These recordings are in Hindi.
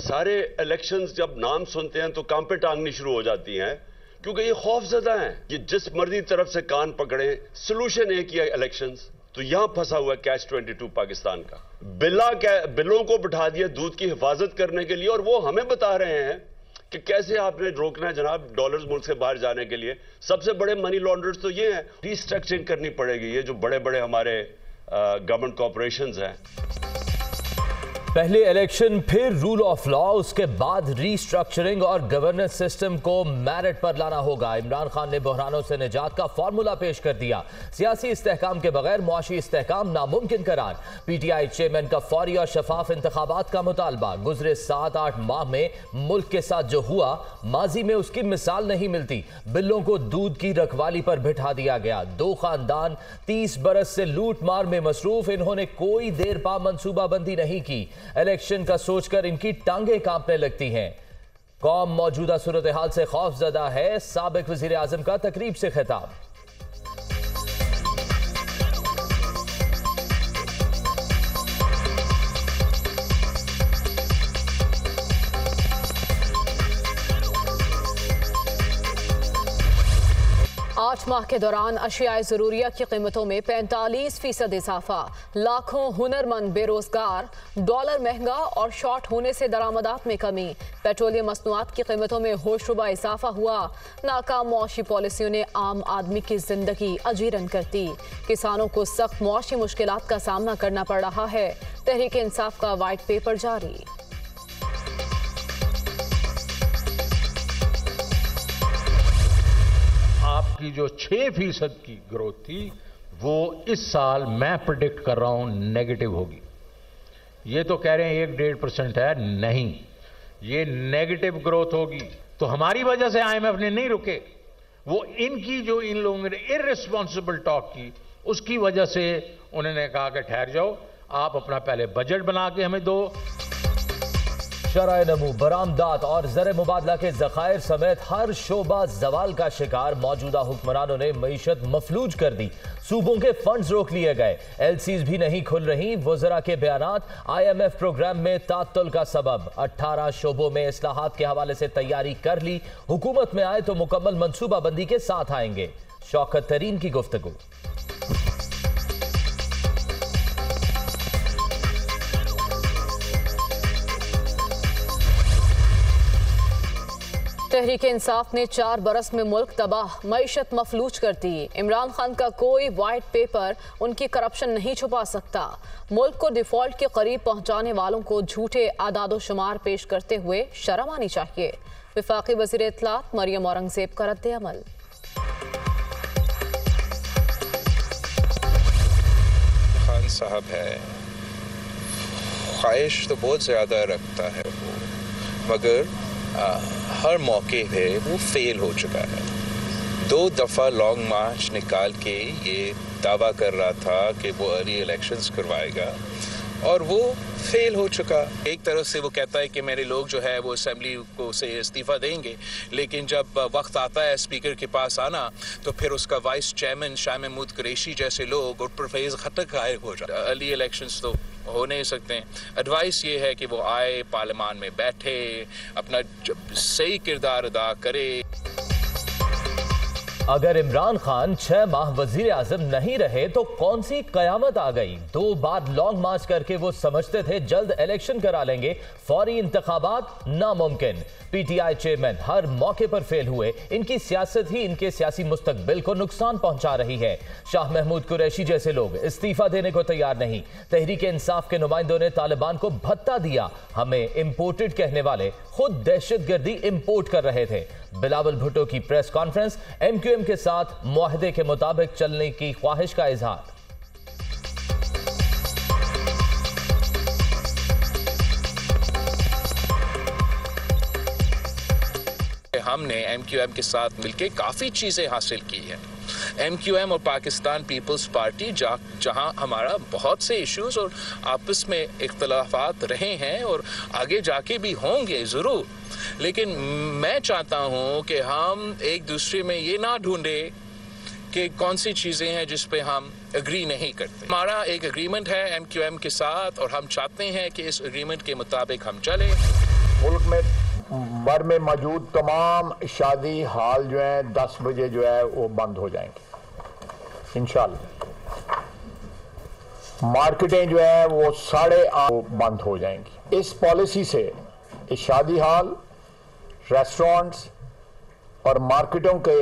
सारे इलेक्शंस जब नाम सुनते हैं तो कान पे टांगनी शुरू हो जाती हैं, क्योंकि ये खौफजदा हैं। ये जिस मर्जी तरफ से कान पकड़े, सोल्यूशन एक ही है इलेक्शंस। तो यहां फंसा हुआ है कैच 22 पाकिस्तान का। बिलों को बिठा दिया दूध की हिफाजत करने के लिए, और वो हमें बता रहे हैं कि कैसे आपने रोकना है जनाब डॉलर्स मुल्क से बाहर जाने के लिए। सबसे बड़े मनी लॉन्ड्रर्स तो ये हैं। रिस्ट्रक्चरिंग करनी पड़ेगी। ये जो बड़े बड़े हमारे गवर्नमेंट कॉर्पोरेशंस हैं, पहले इलेक्शन, फिर रूल ऑफ लॉ, उसके बाद रीस्ट्रक्चरिंग और गवर्नेंस सिस्टम को मेरिट पर लाना होगा। इमरान खान ने बहरानों से निजात का फॉर्मूला पेश कर दिया। सियासी इस्तेहकाम के बगैर मुआशी इस्तेहकाम नामुमकिन करार। पीटीआई चेयरमैन का फौरी और शफाफ इंतखाबात का मुतालबा। गुजरे 7-8 माह में मुल्क के साथ जो हुआ, माजी में उसकी मिसाल नहीं मिलती। बिलों को दूध की रखवाली पर बिठा दिया गया। 2 खानदान 30 बरस से लूट मार में मसरूफ। इन्होंने कोई देर पा मंसूबाबंदी नहीं की। इलेक्शन का सोचकर इनकी टांगें कांपने लगती हैं। कौम मौजूदा सूरत हाल से खौफजदा है। साबिक वजीर आजम का तकरीब से खिताब। आठ माह के दौरान अशियाए ज़रूरिया की कीमतों में 45% इजाफा। लाखों हुनरमंद बेरोजगार। डॉलर महंगा और शॉर्ट होने से दरामदात में कमी। पेट्रोलियम मसनूआत की कीमतों में होशरुबा इजाफा हुआ। नाकाम मुआशी पॉलिसियों ने आम आदमी की जिंदगी अजीरन कर दी। किसानों को सख्त मुआशी मुश्किलात का सामना करना पड़ रहा है। तहरीक इंसाफ का वाइट पेपर जारी। आपकी जो 6% की ग्रोथ थी, वो इस साल मैं प्रेडिक्ट कर रहा हूं नेगेटिव होगी। ये तो कह रहे हैं 1-1.5% है, नहीं, ये नेगेटिव ग्रोथ होगी। तो हमारी वजह से आईएमएफ ने नहीं रुके, वो इनकी जो इन लोगों ने इररिस्पॉन्सिबल टॉक की, उसकी वजह से उन्होंने कहा कि ठहर जाओ, आप अपना पहले बजट बना के हमें दो। शराय नमू, बरामदात और ज़र मुबादला के ज़खायर समेत हर शोबा जवाल का शिकार। मौजूदा हुक्मरानों ने मईशत मफलूज कर दी। सूबों के फंड्स रोक लिए गए। एलसीज भी नहीं खुल रही। वज़रा के बयानात आईएमएफ प्रोग्राम में तात्तुल का सबब। 18 शोबों में इस्लाहात के हवाले से तैयारी कर ली। हुकूमत में आए तो मुकम्मल मनसूबाबंदी के साथ आएंगे। शौकत तरीन की गुफ्तगू। तहरीक इंसाफ ने 4 बरस में मुल्क तबाह, मईशत मफलूज कर दी। इमरान खान का कोई वाइट पेपर उनकी करप्शन नहीं छुपा सकता। मुल्क को डिफॉल्ट के करीब पहुंचाने वालों को झूठे आदादो शुमार पेश करते हुए शर्म आनी चाहिए। वफाकी वज़ीर इत्तलात मरियम औरंगजेब का रद्द अमल। खान साहब है, ख्वाहिश तो बहुत ज़्यादा रखता है वो, मगर हर मौके पे वो फेल हो चुका है। 2 दफ़ा लॉन्ग मार्च निकाल के ये दावा कर रहा था कि वो अर्ली इलेक्शंस करवाएगा, और वो फेल हो चुका। एक तरफ से वो कहता है कि मेरे लोग जो है वो असेंबली को से इस्तीफ़ा देंगे, लेकिन जब वक्त आता है स्पीकर के पास आना, तो फिर उसका वाइस चेयरमैन शाह महमूद कुरैशी जैसे लोग और परवेज़ खट्टक गायब हो जाते। अर्ली इलेक्शंस तो हो नहीं सकते। एडवाइस ये है कि वो आए, पार्लियामान में बैठे, अपना सही किरदार अदा करे। अगर इमरान खान 6 माह वजीर आजम नहीं रहे तो कौन सी कयामत आ गई। 2 बार लॉन्ग मार्च करके वो समझते थे जल्द इलेक्शन करा लेंगे। फौरी इंतखाबात नामुमकिन। पीटीआई चेयरमैन हर मौके पर फेल हुए। इनकी सियासत ही इनके सियासी मुस्तकबिल को नुकसान पहुंचा रही है। शाह महमूद कुरैशी जैसे लोग इस्तीफा देने को तैयार नहीं। तहरीक इंसाफ के नुमाइंदों ने तालिबान को भत्ता दिया। हमें इम्पोर्टेड कहने वाले खुद दहशतगर्दी इम्पोर्ट कर रहे थे। बिलावल भुट्टो की प्रेस कॉन्फ्रेंस। एमक्यूएम के साथ मुआहदे के मुताबिक चलने की ख्वाहिश का इजहार। हमने एमक्यूएम के साथ मिलकर काफ़ी चीज़ें हासिल की हैं। एमक्यूएम और पाकिस्तान पीपल्स पार्टी जहां हमारा बहुत से इश्यूज और आपस में इख्तलाफात रहे हैं और आगे जाके भी होंगे ज़रूर, लेकिन मैं चाहता हूं कि हम एक दूसरे में ये ना ढूंढे कि कौन सी चीज़ें हैं जिस पे हम एग्री नहीं करते। हमारा एक एग्रीमेंट है एमक्यूएम के साथ और हम चाहते हैं कि इस एग्रीमेंट के मुताबिक हम चलें। मुल्क में भर में मौजूद तमाम शादी हाल जो हैं 10 बजे जो है वो बंद हो जाएंगे इंशाल्लाह। मार्केटें जो है वो 8:30 बंद हो जाएंगी। इस पॉलिसी से इस शादी हाल, रेस्टोरेंट्स और मार्केटों के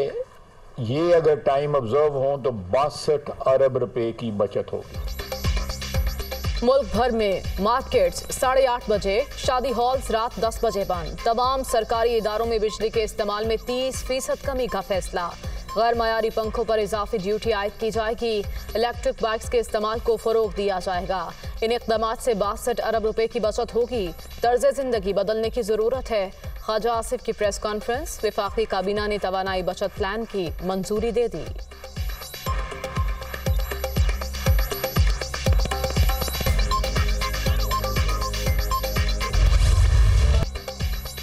ये अगर टाइम ऑब्जर्व हों तो 62 अरब रुपए की बचत होगी। मुल्क भर में मार्केट्स 8:30 बजे, शादी हॉल्स रात 10 बजे बंद। तमाम सरकारी इदारों में बिजली के इस्तेमाल में 30% कमी का फैसला। गैर मयारी पंखों पर इजाफी ड्यूटी आयद की जाएगी। इलेक्ट्रिक बाइक्स के इस्तेमाल को फरोग दिया जाएगा। इन इक़दाम से 62 अरब रुपए की बचत होगी। तर्ज जिंदगी बदलने की जरूरत है। ख्वाजा आसिफ की प्रेस कॉन्फ्रेंस। वफाकी काबीना ने तवानाई बचत प्लान की मंजूरी दे दी।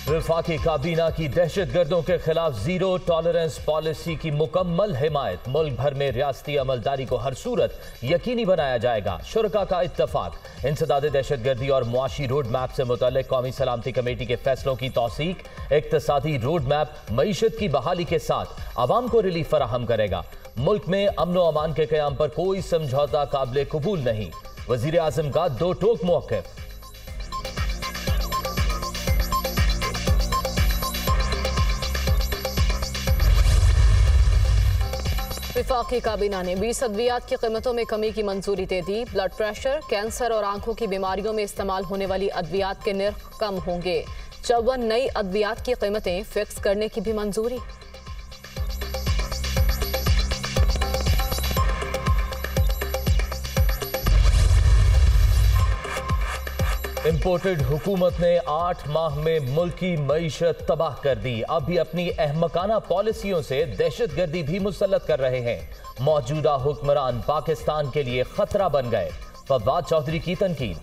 वफाकी काबीना की दहशतगर्दों के खिलाफ जीरो टॉलरेंस पॉलिसी की मुकम्मल हिमायत। मुल्क भर में रियासती अमलदारी को हर सूरत यकीनी बनाया जाएगा। शुरका का इत्तफाक। इंसदाद दहशतगर्दी और मुआशी रोड मैप से मुतल्लिक कौमी सलामती कमेटी के फैसलों की तौसीक। इक्तसादी रोड मैप मईशत की बहाली के साथ आवाम को रिलीफ फराहम करेगा। मुल्क में अमन व अमान के क़याम पर कोई समझौता काबिल कबूल नहीं। वजीर आज़म का दो टोक मौक़िफ़। वफाकी काबीना ने 20 अद्वियात की कीमतों में कमी की मंजूरी दे दी। ब्लड प्रेशर, कैंसर और आंखों की बीमारियों में इस्तेमाल होने वाली अद्वियात के निर्ख कम होंगे। 54 नई अद्वियात की कीमतें फिक्स करने की भी मंजूरी। इंपोर्टेड हुकूमत ने 8 माह में मुल्की मईशत तबाह कर दी। अब भी अपनी अहमकाना पॉलिसियों से दहशतगर्दी भी मुसल्लत कर रहे हैं। मौजूदा हुक्मरान पाकिस्तान के लिए खतरा बन गए। फवाद चौधरी की तनकीद।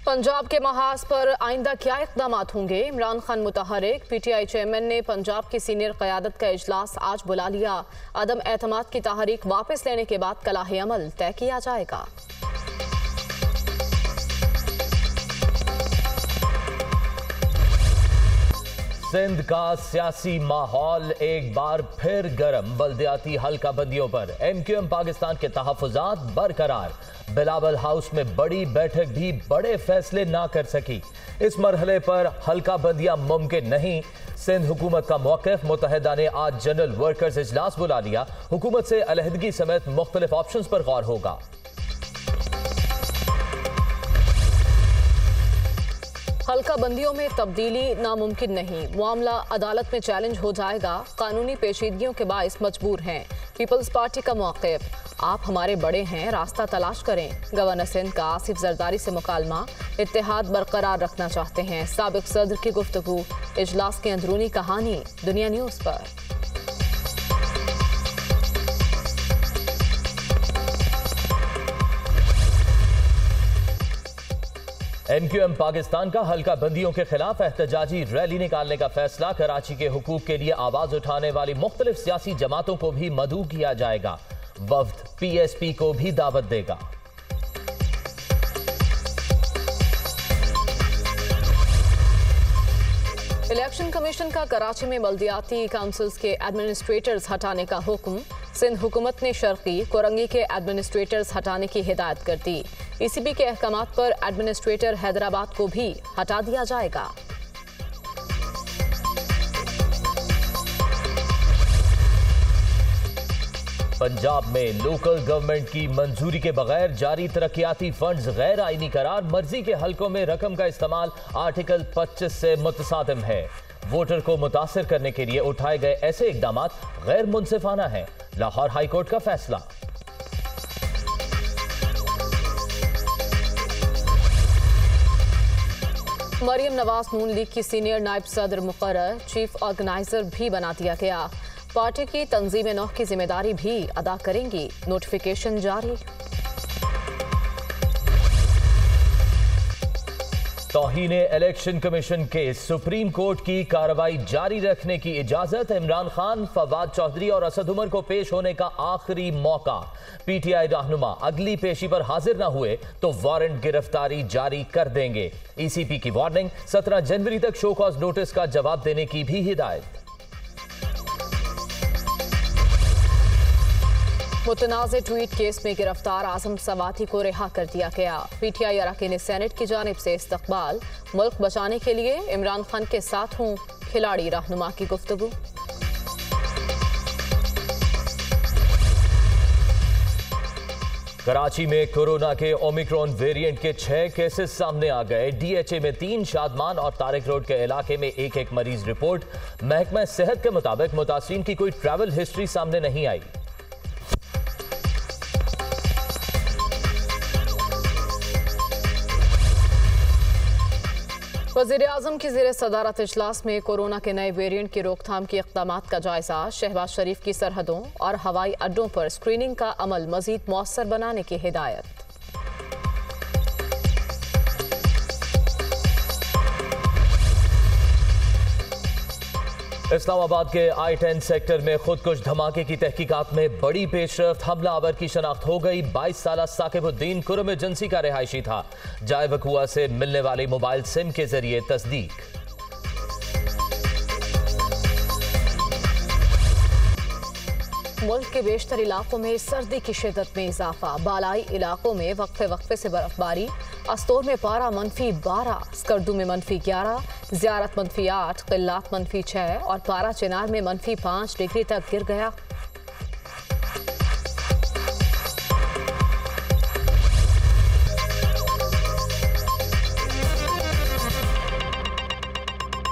पंजाब के महाज पर आइंदा क्या इक़दाम होंगे? इमरान खान मुतहरिक। PTI चेयरमैन ने पंजाब की सीनियर क़यादत का इजलास आज बुला लिया। अदम एतमाद की तहरीक वापस लेने के बाद कलाहे अमल तय किया जाएगा। सिंध का सियासी माहौल एक बार फिर गर्म। बल्दियाती हल्का बंदियों पर MQM पाकिस्तान के तहफ़्फ़ुज़ात बरकरार। बिलावल हाउस में बड़ी बैठक भी बड़े फैसले ना कर सकी। इस मरहले पर हल्का बंदियां मुमकिन नहीं। सिंध हुकूमत का मौक़िफ़। मुत्तहिदा ने आज जनरल वर्कर्स इजलास बुला लिया। हुकूमत से अलहदगी समेत मुख्तलिफ ऑप्शंस पर गौर होगा। हल्का बंदियों में तब्दीली नामुमकिन नहीं। मामला अदालत में चैलेंज हो जाएगा। कानूनी पेचीदगियों के बाइस मजबूर हैं। पीपल्स पार्टी का मौक़िफ़। आप हमारे बड़े हैं, रास्ता तलाश करें। गवर्नर सिंध का आसिफ जरदारी से मुकालमा। इत्तेहाद बरकरार रखना चाहते हैं। साबिक सदर की गुफ्तगू। इजलास की अंदरूनी कहानी दुनिया न्यूज़ पर। MQM पाकिस्तान का हल्का बंदियों के खिलाफ एहतजाजी रैली निकालने का फैसला। कराची के हुकूक के लिए आवाज उठाने वाली मुख्तलिफ सियासी जमातों को भी मदऊ किया जाएगा। वफ्द PSP को भी दावत देगा। इलेक्शन कमीशन का कराची में बल्दियाती काउंसिल्स के एडमिनिस्ट्रेटर्स हटाने का हुक्म। सिंध हुकूमत ने शर्की कोरंगी के एडमिनिस्ट्रेटर्स हटाने की हिदायत कर दी। ECB के अहकामात पर एडमिनिस्ट्रेटर हैदराबाद को भी हटा दिया जाएगा। पंजाब में लोकल गवर्नमेंट की मंजूरी के बगैर जारी तरक्याती फंड्स गैर आईनी करार। मर्जी के हलकों में रकम का इस्तेमाल आर्टिकल 25 से मुतसादिम है। वोटर को मुतासिर करने के लिए उठाए गए ऐसे इकदाम गैर मुनसिफाना हैं। लाहौर हाईकोर्ट का फैसला। मरियम नवाज नून लीग की सीनियर नायब सदर मुकर्रर। चीफ ऑर्गेनाइजर भी बना दिया गया। पार्टी की तंजीम नौ की जिम्मेदारी भी अदा करेंगी। नोटिफिकेशन जारी। तौहीन इलेक्शन कमीशन के सुप्रीम कोर्ट की कार्रवाई जारी रखने की इजाजत। इमरान खान, फवाद चौधरी और असद उमर को पेश होने का आखिरी मौका। पीटीआई रहनुमा अगली पेशी पर हाजिर न हुए तो वारंट गिरफ्तारी जारी कर देंगे। ईसीपी की वार्निंग, 17 जनवरी तक शो कॉज नोटिस का जवाब देने की भी हिदायत। मुतनाज़े ट्वीट केस में गिरफ्तार आजम सवाती को रिहा कर दिया गया। पीटीआई अरकान सेनेट की जानिब से इस्तकबाल। मुल्क बचाने के लिए इमरान खान के साथ हूं, खिलाड़ी रहनुमा की गुफ्तगू। कराची में कोरोना के ओमिक्रॉन वेरिएंट के 6 केसेस सामने आ गए। डीएचए में 3, शादमान और तारिक रोड के इलाके में एक मरीज रिपोर्ट। महकमा सेहत के मुताबिक मुतासिरीन की कोई ट्रैवल हिस्ट्री सामने नहीं आई। वज़ीर-ए-आज़म की ज़ेर सदारत इजलास में कोरोना के नए वेरिएंट की रोकथाम के इक़दामात का जायजा। शहबाज शरीफ की सरहदों और हवाई अड्डों पर स्क्रीनिंग का अमल मज़ीद मौसर बनाने की हिदायत। इस्लामाबाद के I-10 सेक्टर में खुदकुश धमाके की तहकीकात में बड़ी पेशरफ्त। हमला आवर की शनाख्त हो गई। 22 साला साकिबुद्दीन कुरम एजेंसी का रिहायशी था। जाए वकुआ से मिलने वाली मोबाइल सिम के जरिए तस्दीक। मुल्क के बेशतर इलाकों में सर्दी की शिद्दत में इजाफा। बालाई इलाकों में वक्फे वक्फे से बर्फबारी। अस्तोर में पारा -12, स्कर्दू में -11, ज़ियारत -8, क़िल्लात -6 और पारा चिनार में -5 डिग्री तक गिर गया।